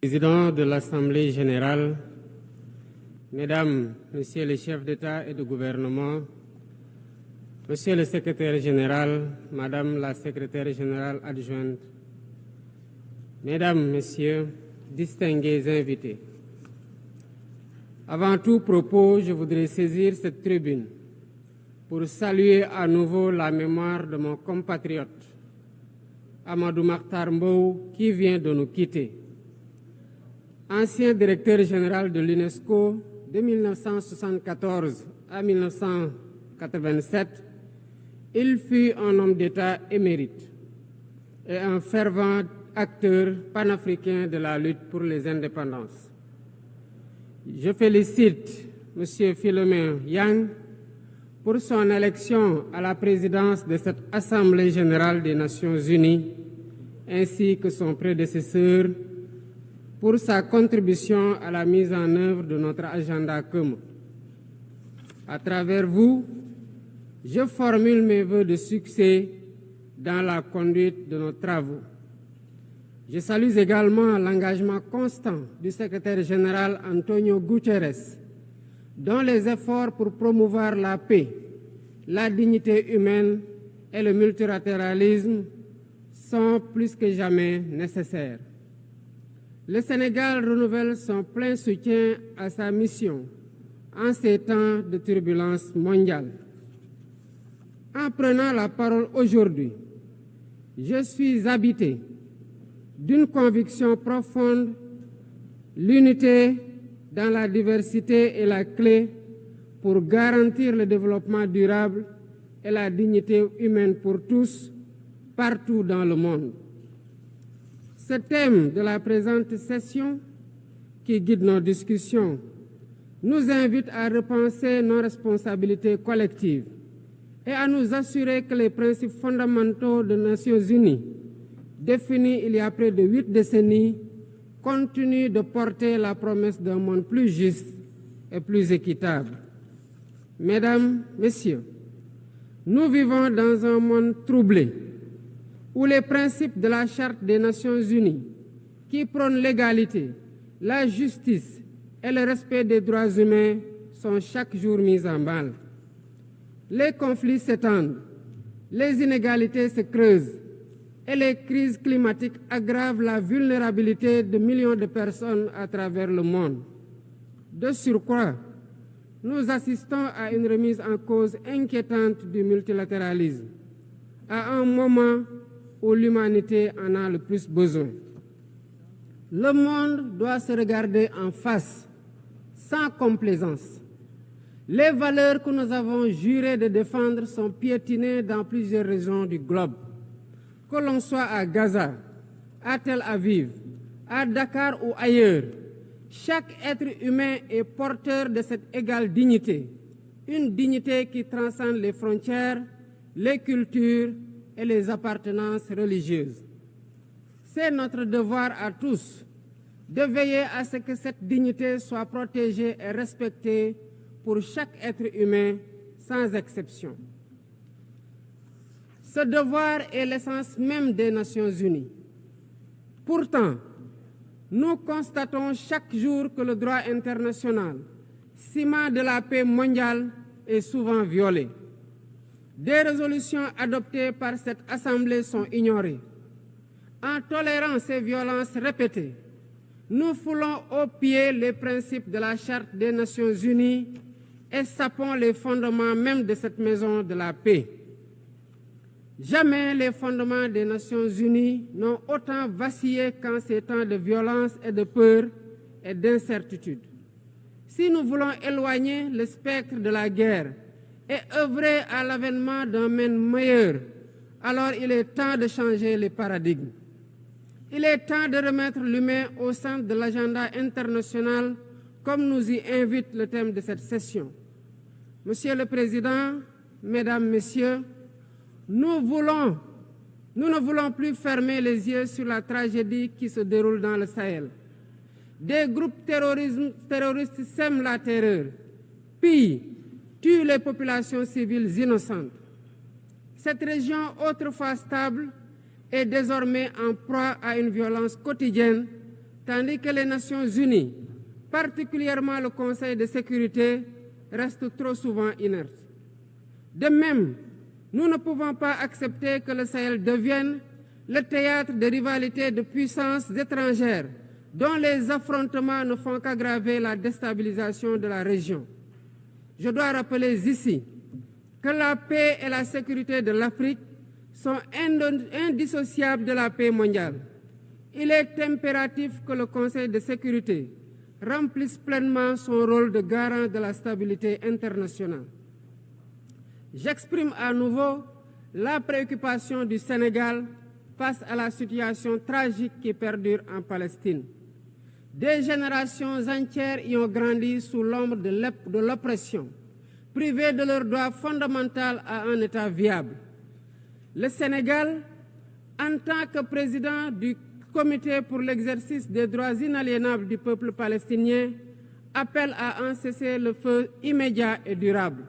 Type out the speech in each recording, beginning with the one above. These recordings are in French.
Président de l'Assemblée générale, Mesdames, Messieurs les chefs d'État et de gouvernement, Monsieur le secrétaire général, Madame la secrétaire générale adjointe, Mesdames, Messieurs, distingués invités. Avant tout propos, je voudrais saisir cette tribune pour saluer à nouveau la mémoire de mon compatriote, Amadou Makhtar Mbow, qui vient de nous quitter. Ancien directeur général de l'UNESCO de 1974 à 1987, il fut un homme d'État émérite et un fervent acteur panafricain de la lutte pour les indépendances. Je félicite M. Philomène Yang pour son élection à la présidence de cette Assemblée générale des Nations unies, ainsi que son prédécesseur pour sa contribution à la mise en œuvre de notre agenda commun. À travers vous, je formule mes vœux de succès dans la conduite de nos travaux. Je salue également l'engagement constant du secrétaire général Antonio Guterres, dont les efforts pour promouvoir la paix, la dignité humaine et le multilatéralisme sont plus que jamais nécessaires. Le Sénégal renouvelle son plein soutien à sa mission en ces temps de turbulence mondiale. En prenant la parole aujourd'hui, je suis habité d'une conviction profonde: l'unité dans la diversité est la clé pour garantir le développement durable et la dignité humaine pour tous, partout dans le monde. Ce thème de la présente session, qui guide nos discussions, nous invite à repenser nos responsabilités collectives et à nous assurer que les principes fondamentaux des Nations unies, définis il y a près de 8 décennies, continuent de porter la promesse d'un monde plus juste et plus équitable. Mesdames, Messieurs, nous vivons dans un monde troublé, où les principes de la Charte des Nations unies, qui prônent l'égalité, la justice et le respect des droits humains, sont chaque jour mis en mal. Les conflits s'étendent, les inégalités se creusent et les crises climatiques aggravent la vulnérabilité de millions de personnes à travers le monde. De surcroît, nous assistons à une remise en cause inquiétante du multilatéralisme, à un moment où l'humanité en a le plus besoin. Le monde doit se regarder en face, sans complaisance. Les valeurs que nous avons juré de défendre sont piétinées dans plusieurs régions du globe. Que l'on soit à Gaza, à Tel Aviv, à Dakar ou ailleurs, chaque être humain est porteur de cette égale dignité, une dignité qui transcende les frontières, les cultures et les appartenances religieuses. C'est notre devoir à tous de veiller à ce que cette dignité soit protégée et respectée pour chaque être humain, sans exception. Ce devoir est l'essence même des Nations unies. Pourtant, nous constatons chaque jour que le droit international, ciment de la paix mondiale, est souvent violé. Des résolutions adoptées par cette Assemblée sont ignorées. En tolérant ces violences répétées, nous foulons aux pieds les principes de la Charte des Nations unies et sapons les fondements même de cette maison de la paix. Jamais les fondements des Nations unies n'ont autant vacillé qu'en ces temps de violence et de peur et d'incertitude. Si nous voulons éloigner le spectre de la guerre et œuvrer à l'avènement d'un monde meilleur, alors il est temps de changer les paradigmes. Il est temps de remettre l'humain au centre de l'agenda international, comme nous y invite le thème de cette session. Monsieur le Président, Mesdames, Messieurs, nous ne voulons plus fermer les yeux sur la tragédie qui se déroule dans le Sahel. Des groupes terroristes sèment la terreur, pillent, tuent les populations civiles innocentes. Cette région, autrefois stable, est désormais en proie à une violence quotidienne tandis que les Nations Unies, particulièrement le Conseil de sécurité, restent trop souvent inertes. De même, nous ne pouvons pas accepter que le Sahel devienne le théâtre de rivalités de puissances étrangères dont les affrontements ne font qu'aggraver la déstabilisation de la région. Je dois rappeler ici que la paix et la sécurité de l'Afrique sont indissociables de la paix mondiale. Il est impératif que le Conseil de sécurité remplisse pleinement son rôle de garant de la stabilité internationale. J'exprime à nouveau la préoccupation du Sénégal face à la situation tragique qui perdure en Palestine. Des générations entières y ont grandi sous l'ombre de l'oppression, privées de leur droit fondamental à un État viable. Le Sénégal, en tant que président du Comité pour l'exercice des droits inaliénables du peuple palestinien, appelle à un cessez-le-feu immédiat et durable.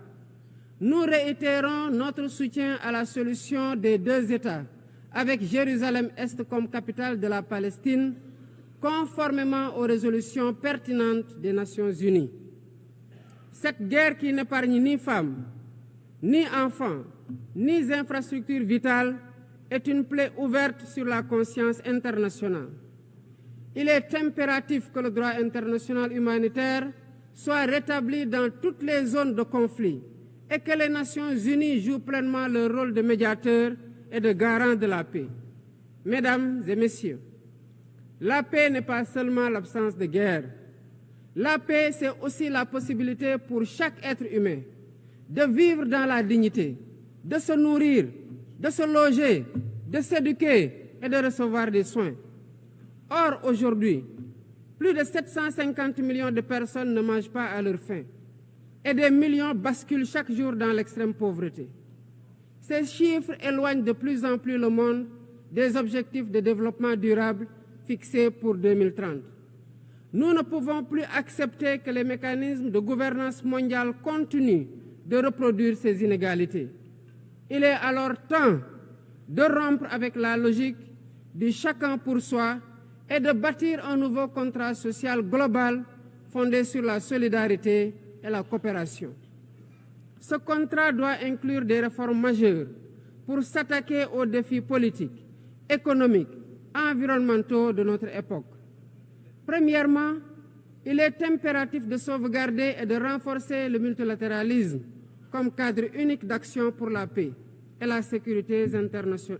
Nous réitérons notre soutien à la solution des deux États, avec Jérusalem-Est comme capitale de la Palestine, conformément aux résolutions pertinentes des Nations Unies. Cette guerre qui n'épargne ni femmes, ni enfants, ni infrastructures vitales est une plaie ouverte sur la conscience internationale. Il est impératif que le droit international humanitaire soit rétabli dans toutes les zones de conflit et que les Nations Unies jouent pleinement leur rôle de médiateur et de garant de la paix. Mesdames et messieurs, la paix n'est pas seulement l'absence de guerre. La paix, c'est aussi la possibilité pour chaque être humain de vivre dans la dignité, de se nourrir, de se loger, de s'éduquer et de recevoir des soins. Or, aujourd'hui, plus de 750 millions de personnes ne mangent pas à leur faim et des millions basculent chaque jour dans l'extrême pauvreté. Ces chiffres éloignent de plus en plus le monde des objectifs de développement durable fixés pour 2030. Nous ne pouvons plus accepter que les mécanismes de gouvernance mondiale continuent de reproduire ces inégalités. Il est alors temps de rompre avec la logique du chacun pour soi et de bâtir un nouveau contrat social global fondé sur la solidarité et la coopération. Ce contrat doit inclure des réformes majeures pour s'attaquer aux défis politiques, économiques, environnementaux de notre époque. Premièrement, il est impératif de sauvegarder et de renforcer le multilatéralisme comme cadre unique d'action pour la paix et la sécurité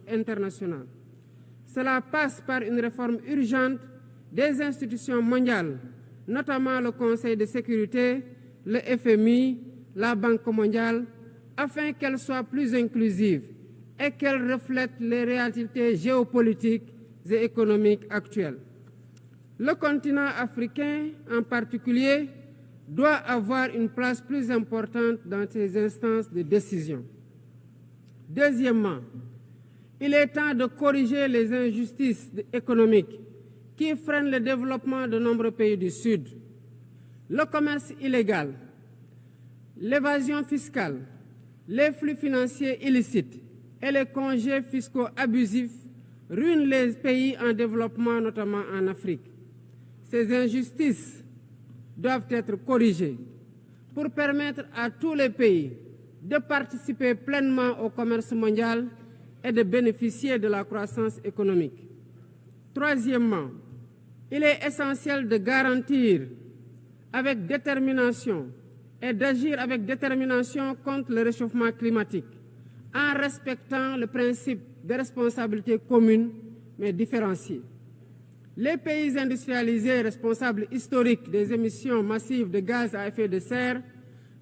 internationale. Cela passe par une réforme urgente des institutions mondiales, notamment le Conseil de sécurité, le FMI, la Banque mondiale, afin qu'elles soient plus inclusives et qu'elles reflètent les réalités géopolitiques et économiques actuelles. Le continent africain, en particulier, doit avoir une place plus importante dans ces instances de décision. Deuxièmement, il est temps de corriger les injustices économiques qui freinent le développement de nombreux pays du Sud. Le commerce illégal, l'évasion fiscale, les flux financiers illicites et les congés fiscaux abusifs ruinent les pays en développement, notamment en Afrique. Ces injustices doivent être corrigées pour permettre à tous les pays de participer pleinement au commerce mondial et de bénéficier de la croissance économique. Troisièmement, il est essentiel de garantir avec détermination et d'agir avec détermination contre le réchauffement climatique en respectant le principe de responsabilité commune mais différenciée. Les pays industrialisés responsables historiques des émissions massives de gaz à effet de serre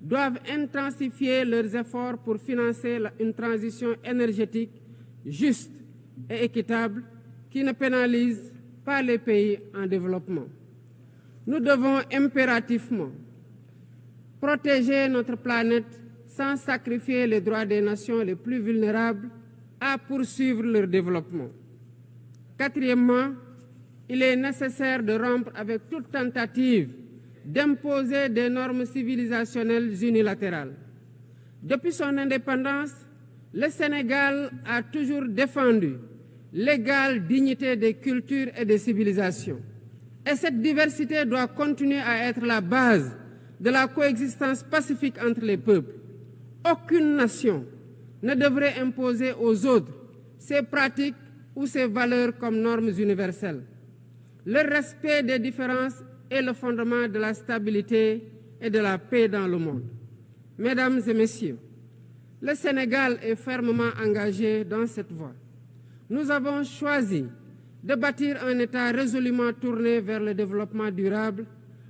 doivent intensifier leurs efforts pour financer une transition énergétique juste et équitable qui ne pénalise pas les pays en développement. Nous devons impérativement protéger notre planète sans sacrifier les droits des nations les plus vulnérables à poursuivre leur développement. Quatrièmement, il est nécessaire de rompre avec toute tentative d'imposer des normes civilisationnelles unilatérales. Depuis son indépendance, le Sénégal a toujours défendu l'égale dignité des cultures et des civilisations. Et cette diversité doit continuer à être la base de la coexistence pacifique entre les peuples. Aucune nation ne devrait imposer aux autres ses pratiques ou ses valeurs comme normes universelles. Le respect des différences est le fondement de la stabilité et de la paix dans le monde. Mesdames et messieurs, le Sénégal est fermement engagé dans cette voie. Nous avons choisi de bâtir un État résolument tourné vers le développement durable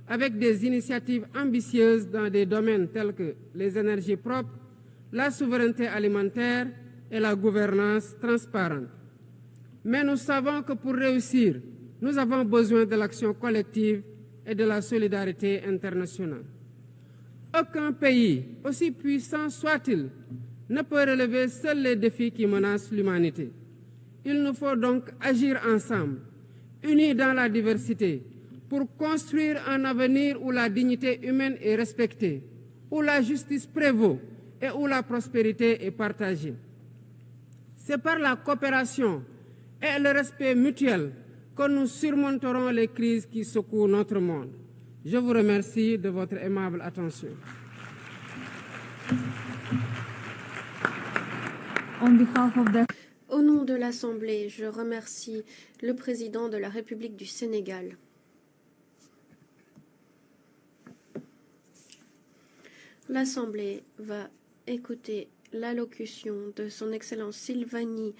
avec des initiatives ambitieuses dans des domaines tels que les énergies propres, la souveraineté alimentaire et la gouvernance transparente. Mais nous savons que pour réussir, nous avons besoin de l'action collective et de la solidarité internationale. Aucun pays, aussi puissant soit-il, ne peut relever seuls les défis qui menacent l'humanité. Il nous faut donc agir ensemble, unis dans la diversité, pour construire un avenir où la dignité humaine est respectée, où la justice prévaut et où la prospérité est partagée. C'est par la coopération et le respect mutuel que nous surmonterons les crises qui secouent notre monde. Je vous remercie de votre aimable attention. Au nom de l'Assemblée, je remercie le président de la République du Sénégal. L'Assemblée va écouter l'allocution de son Excellence Sylvanie.